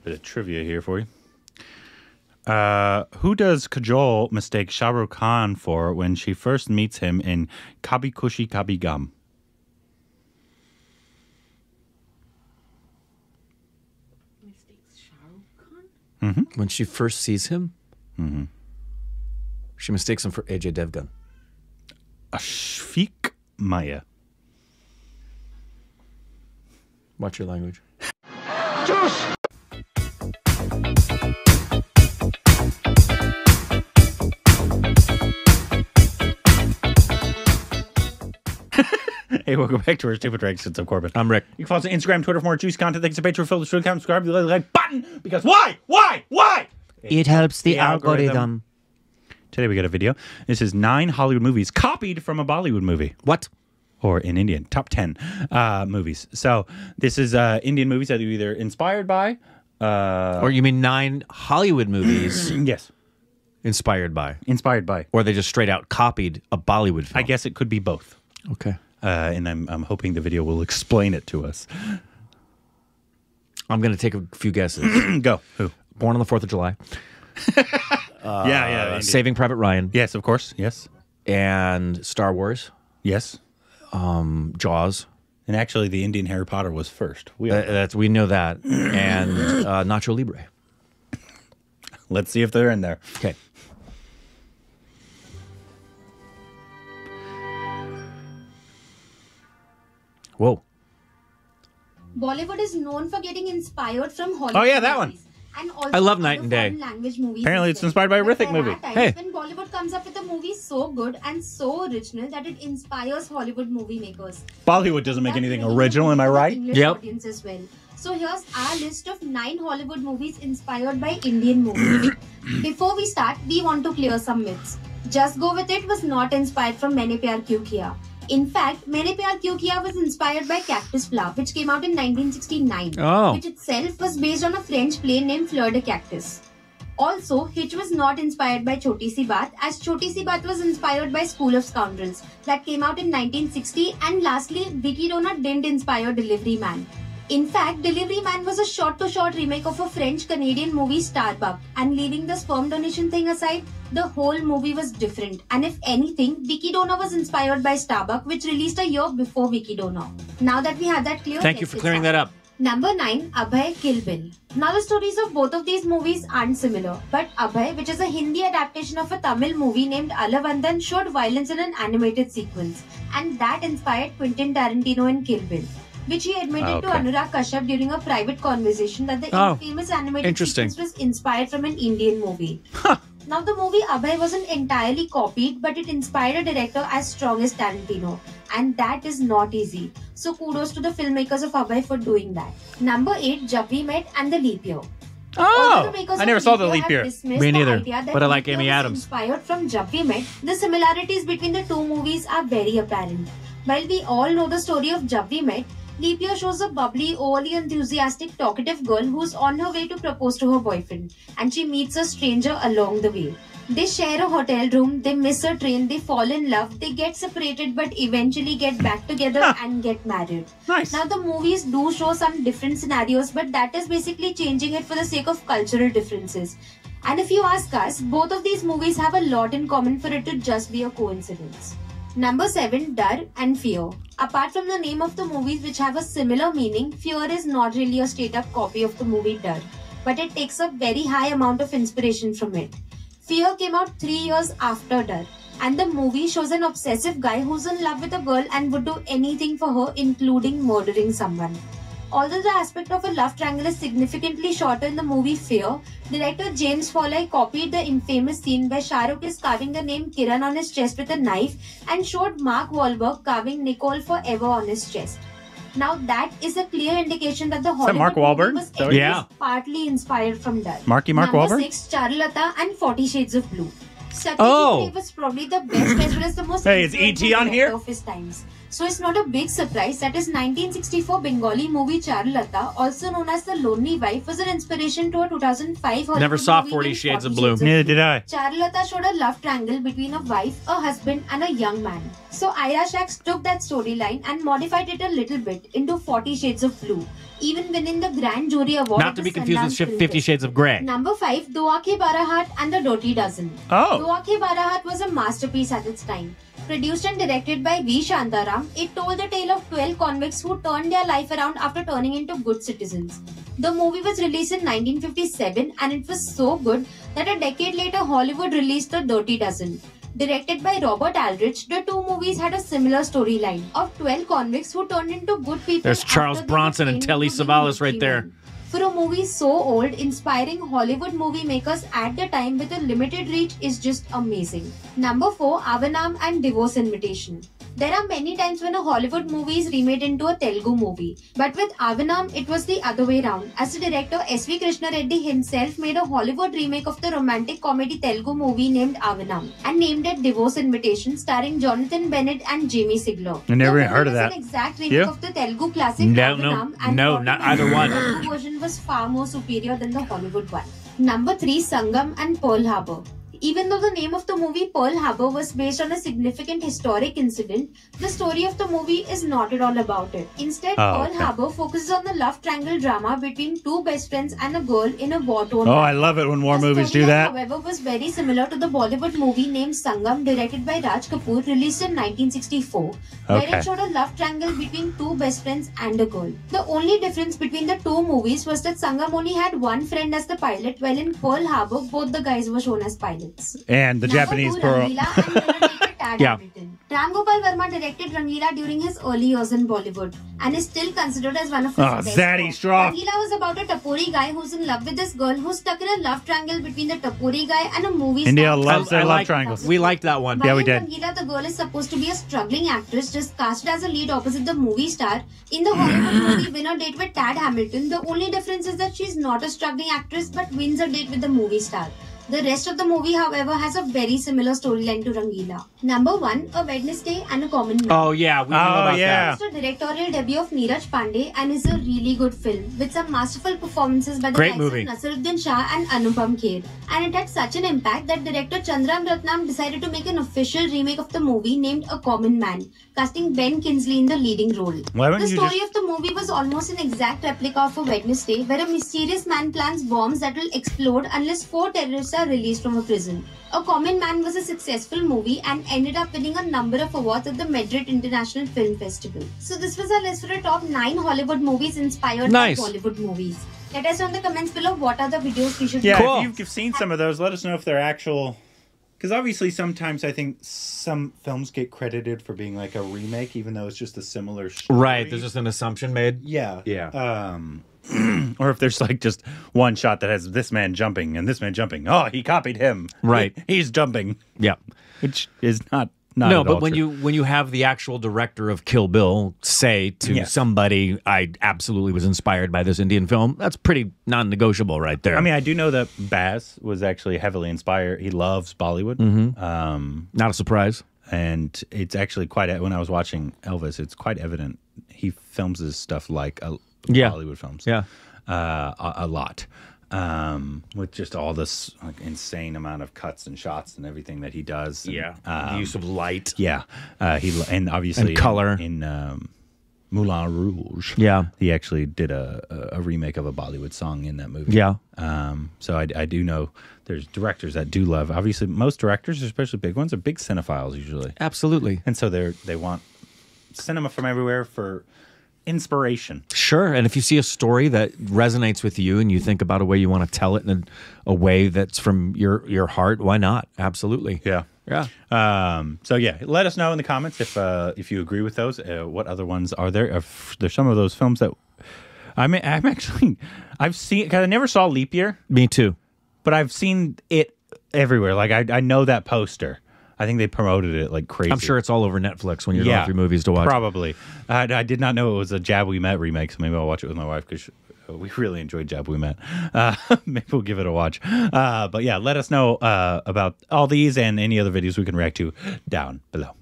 Bit of trivia here for you. Who does Kajol mistake Shah Rukh Khan for when she first meets him in Kabhi Khushi Kabhi Gum? Mistakes Shah Rukh Khan? Mm-hmm. When she first sees him, she mistakes him for AJ Devgan. Ashfiq Maya. Watch your language. Hey, welcome back to our Stupid Reactions. I'm Corbin. I'm Rick. You can follow us on Instagram, Twitter for more juicy content. Thanks to Patreon, fill the show account, subscribe, the like button, because why? It helps the algorithm. Today we got a video. This is 9 Hollywood movies copied from a Bollywood movie. What? Or in Indian, top 10 movies. So this is Indian movies that are either inspired by... or you mean 9 Hollywood movies? Yes. Inspired by? Inspired by. Or they just straight out copied a Bollywood film? I guess it could be both. Okay. And I'm hoping the video will explain it to us. I'm going to take a few guesses. Go. Who? Born on the 4th of July. Yeah. Saving Private Ryan. Yes, of course. Yes. And Star Wars. Yes. Jaws. And actually, the Indian Harry Potter was first. We know that. And Nacho Libre. Let's see if they're in there. Okay. Whoa. Bollywood is known for getting inspired from Hollywood. Oh, yeah, that one. And also I love Night and Day. Language movies. Apparently, it's inspired by a Rithik movie. Hey. When Bollywood comes up with a movie so good and so original that it inspires Hollywood movie makers. Bollywood doesn't make anything original, am I right? English audience as well. So here's our list of 9 Hollywood movies inspired by Indian movies. Before we start, we want to clear some myths. Just Go With It was not inspired from Maine Pyar Kyun Kiya. In fact, Maine Pyar Kyun Kiya was inspired by Cactus Flower, which came out in 1969, which itself was based on a French play named Fleur de Cactus. Also, Hitch was not inspired by Choti Si Baat, as Choti Si Baat was inspired by School of Scoundrels, that came out in 1960, and lastly, Vicky Donut didn't inspire Delivery Man. In fact, Delivery Man was a shot-to-shot remake of a French-Canadian movie Starbuck, and leaving the sperm donation thing aside, the whole movie was different. And if anything, Vicky Donor was inspired by Starbuck, which released a year before Vicky Donor. Now that we have that clear, thank you for clearing that up. Number 9, Abhay Kill Bill. Now the stories of both of these movies aren't similar, but Abhay, which is a Hindi adaptation of a Tamil movie named Alavandan, showed violence in an animated sequence, and that inspired Quentin Tarantino in Kill Bill, which he admitted to Anurag Kashyap during a private conversation that the infamous animated sequence was inspired from an Indian movie. Now the movie Abhay wasn't entirely copied, but it inspired a director as strong as Tarantino, and that is not easy. So kudos to the filmmakers of Abhay for doing that. Number 8, Jab We Met and the Leap Year. I never saw the Leap Year. Me neither, but I like Amy Adams. Inspired from Jab We Met, the similarities between the two movies are very apparent. While we all know the story of Jab We Met, Leap Year shows a bubbly, overly enthusiastic, talkative girl who's on her way to propose to her boyfriend, and she meets a stranger along the way. They share a hotel room, they miss a train, they fall in love, they get separated but eventually get back together and get married. Nice. Now the movies do show some different scenarios, but that is basically changing it for the sake of cultural differences. And if you ask us, both of these movies have a lot in common for it to just be a coincidence. Number 7, Dar and Fear. Apart from the name of the movies which have a similar meaning, Fear is not really a straight-up copy of the movie Dar, but it takes a very high amount of inspiration from it. Fear came out 3 years after Dar, and the movie shows an obsessive guy who's in love with a girl and would do anything for her, including murdering someone. Although the aspect of a love triangle is significantly shorter in the movie Fear, director James Foley copied the infamous scene where Shah Rukh is carving the name Kiran on his chest with a knife and showed Mark Wahlberg carving Nicole Forever on his chest. Now that is a clear indication that the Hollywood Mark Wahlberg? movie was at least partly inspired from that. Mark Number Wahlberg? 6, Charulata and 40 Shades of Blue. Satyajit Ray was probably the best as well as the most Hey, is E.T. on here? of his times. So it's not a big surprise that his 1964 Bengali movie Charulata, also known as The Lonely Wife, was an inspiration to a 2005 Hollywood Never saw movie 40 named Shades of 40 Blue. Neither did I. Charulata showed a love triangle between a wife, a husband, and a young man. So Ira Shacks took that storyline and modified it a little bit into 40 Shades of Blue, even winning the Grand Jury Award. Not to be confused with 50 Shades of Grey. Number 5, Dua Ke Barahat and the Dirty Dozen. Oh. Dua Ke Barahat was a masterpiece at its time. Produced and directed by V. Shantaram, it told the tale of 12 convicts who turned their life around after turning into good citizens. The movie was released in 1957 and it was so good that a decade later Hollywood released The Dirty Dozen. Directed by Robert Aldrich, the two movies had a similar storyline of 12 convicts who turned into good people. There's Charles after they Bronson and became Telly good Savalas right military there. men. For a movie so old, inspiring Hollywood movie makers at the time with a limited reach is just amazing. Number 4, Avanam and Divorce Invitation. There are many times when a Hollywood movie is remade into a Telugu movie. But with Avanam, it was the other way round, as the director S.V. Krishna Reddy himself made a Hollywood remake of the romantic comedy Telugu movie named Avanam and named it Divorce Invitation, starring Jonathan Bennett and Jamie Sigler. I never The even heard movie of is that. an exact remake You? of the Telugu classic No, Avanam, no, and not either one. The Telugu version was far more superior than the Hollywood one. Number 3, Sangam and Pearl Harbor. Even though the name of the movie Pearl Harbor was based on a significant historic incident, the story of the movie is not at all about it. Instead, Pearl okay. Harbor focuses on the love triangle drama between two best friends and a girl in a war-torn Oh, land. I love it when war The movies do storyline, that. however, was very similar to the Bollywood movie named Sangam, directed by Raj Kapoor, released in 1964, where Okay. it showed a love triangle between two best friends and a girl. The only difference between the two movies was that Sangam only had one friend as the pilot, while in Pearl Harbor, both the guys were shown as pilots. And the Japanese Number 2, Pearl. Rangila and Winner Take Tad Yeah. Hamilton. Ram Gopal Verma directed Rangila during his early years in Bollywood and is still considered as one of his best Zaddy works. Shroff. Rangila was about a Tapori guy who's in love with this girl who's stuck in a love triangle between the Tapori guy and a movie India star. loves their I love like- triangles. We liked that one. While Yeah, we in did. Rangila, the girl is supposed to be a struggling actress just casted as a lead opposite the movie star. In the Hollywood movie Winner Date with Tad Hamilton, the only difference is that she's not a struggling actress but wins a date with the movie star. The rest of the movie, however, has a very similar storyline to Rangila. Number 1, A Wednesday and a Common Man. Oh, yeah. We know about yeah. It's the directorial debut of Neeraj Pandey and is a really good film with some masterful performances by the Great likes movie. of Naseeruddin Shah and Anupam Kher. And it had such an impact that director Chandram Ratnam decided to make an official remake of the movie named A Common Man, casting Ben Kingsley in the leading role. Why The wouldn't you story just... of the movie was almost an exact replica of A Wednesday, where a mysterious man plans bombs that will explode unless 4 terrorists are released from a prison. A Common Man was a successful movie and ended up winning a number of awards at the Madrid International Film Festival. So this was our list for the top 9 Hollywood movies inspired Nice. by Bollywood movies. Let us know in the comments below what are the videos we should Yeah, Cool. if you've seen some of those, let us know if they're actual... Because obviously sometimes I think some films get credited for being like a remake, even though it's just a similar story. Right. There's just an assumption made. Yeah. Yeah. Or if there's like just one shot that has this man jumping and this man jumping. Oh, he copied him. Right. He's jumping. Yeah. Which is not No, at all but when true. you have the actual director of Kill Bill say to Yes. somebody, I absolutely was inspired by this Indian film, that's pretty non-negotiable right there. I mean, I do know that Baz was actually heavily inspired. He loves Bollywood. not a surprise. And it's actually when I was watching Elvis, it's quite evident he films his stuff like Yeah. Bollywood films. Yeah. A lot. With just all this like, insane amount of cuts and shots and everything that he does. And, the use of light. Yeah. And obviously And color. in Moulin Rouge. Yeah. He actually did a remake of a Bollywood song in that movie. Yeah. So I do know there's directors that do love. Obviously, most directors, especially big ones, are big cinephiles usually, Absolutely. and so they want cinema from everywhere for inspiration. Sure. And if you see a story that resonates with you and you think about a way you want to tell it in a way that's from your heart, why not? Absolutely. Yeah. Yeah. So yeah, let us know in the comments if you agree with those. What other ones are there? There's some of those films that I've seen because I never saw Leap Year, Me too. but I've seen it everywhere. Like I know that poster. I think they promoted it like crazy. I'm sure it's all over Netflix when you're going through movies to watch. Probably. I did not know it was a Jab We Met remake, so maybe I'll watch it with my wife because we really enjoyed Jab We Met. Maybe we'll give it a watch. But yeah, let us know about all these and any other videos we can react to down below.